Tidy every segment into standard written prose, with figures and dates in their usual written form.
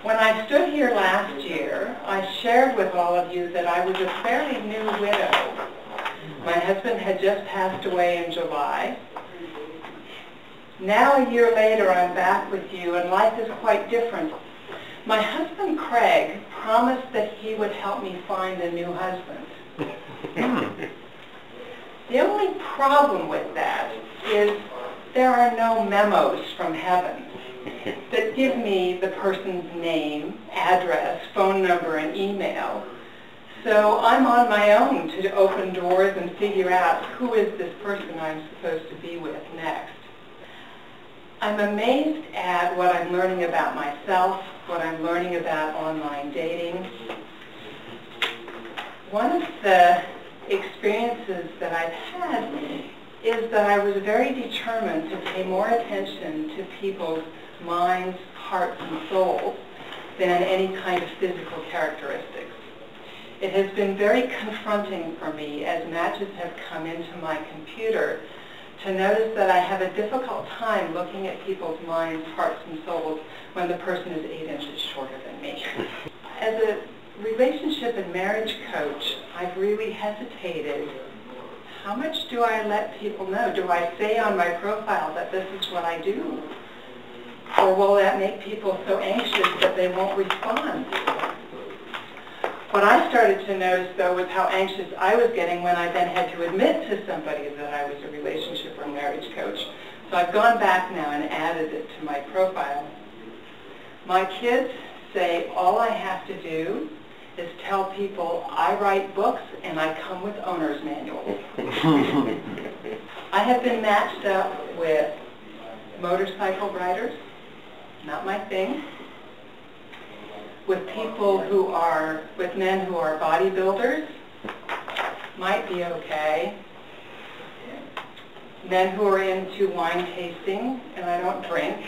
When I stood here last year, I shared with all of you that I was a fairly new widow. My husband had just passed away in July. Now, a year later, I'm back with you, and life is quite different. My husband, Craig, promised that he would help me find a new husband. The only problem with that is there are no memos from heaven that give me the person's name, address, phone number, and email. So I'm on my own to open doors and figure out who is this person I'm supposed to be with next. I'm amazed at what I'm learning about myself, what I'm learning about online dating. One of the experiences that I've had is that I was very determined to pay more attention to people's minds, hearts, and souls than any kind of physical characteristics. It has been very confronting for me as matches have come into my computer to notice that I have a difficult time looking at people's minds, hearts, and souls when the person is 8 inches shorter than me. As a relationship and marriage coach, I've really hesitated. How much do I let people know? Do I say on my profile that this is what I do? Or will that make people so anxious that they won't respond? What I started to notice, though, was how anxious I was getting when I then had to admit to somebody that I was a relationship or marriage coach. So I've gone back now and added it to my profile. My kids say all I have to do is tell people I write books and I come with owner's manuals. I have been matched up with motorcycle riders, not my thing, with people who are, with men who are bodybuilders, might be okay, men who are into wine tasting, and I don't drink.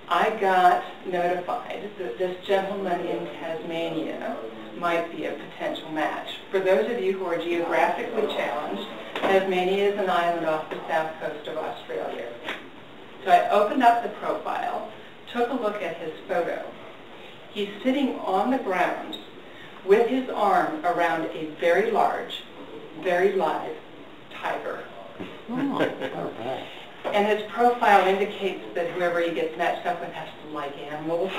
I got notified that this gentleman in Tasmania might be a potential match. For those of you who are geographically challenged, Tasmania is an island off the south coast of Australia. So I opened up the profile, took a look at his photo. He's sitting on the ground with his arm around a very large, very live tiger. And his profile indicates that whoever he gets matched up with has to like animals.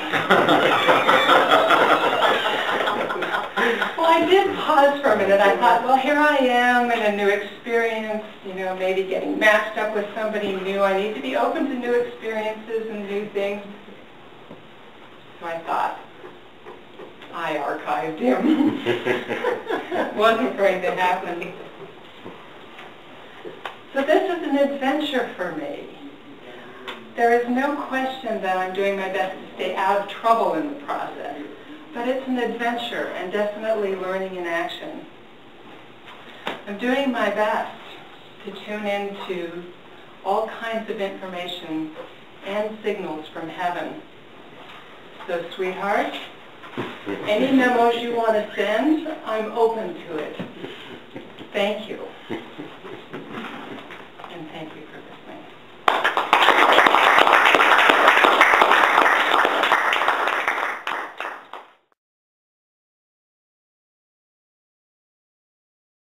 Well, I did pause for a minute. I thought, well, here I am in a new experience, you know, maybe getting matched up with somebody new. I need to be open to new experiences and new things. So I thought, I archived him. Wasn't going to happen. So this is an adventure for me. There is no question that I'm doing my best to stay out of trouble in the process. But it's an adventure and definitely learning in action. I'm doing my best to tune into all kinds of information and signals from heaven. So, sweetheart, any memos you want to send, I'm open to it. Thank you.